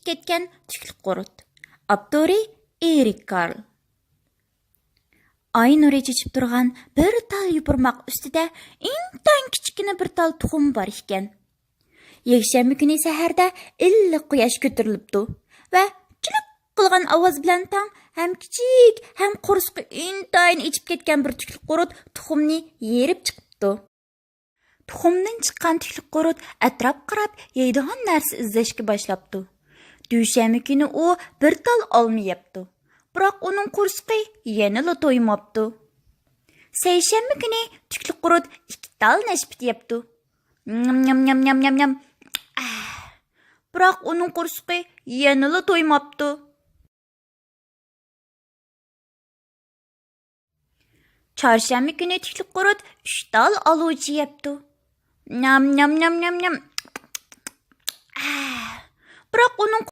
ketgan tukli qurut. Avtori Erik Karl. Ay nuri chechib turgan bir tal yupurmoq ustida intan kichkina bir tal tuxum bor ekan. Yakshanba kuni saharda illiq quyosh ko'tarilibdi va chiliq qilgan ovoz bilan tang ham kichik, ham qo'rsqi intayin ichib ketgan bir tukli qurut tuxumni yerib chiqibdi. Tuxumdan chiqqan tukli qurut atrof qarab yeydigan narsa izlashga boshlabdi. Dushanba kuni u bir tal olma yebdi. Biroq uning qo'rsqi yanada to'ymabdi. Seshanba kuni tukli qurut 2 tal nashpit yebdi. Nyam. Biroq uning qo'rsqi yanada to'ymabdi. Chorshanba kuni tukli qurut 3 tal oluvchi yebdi. Nyam. Biroq uning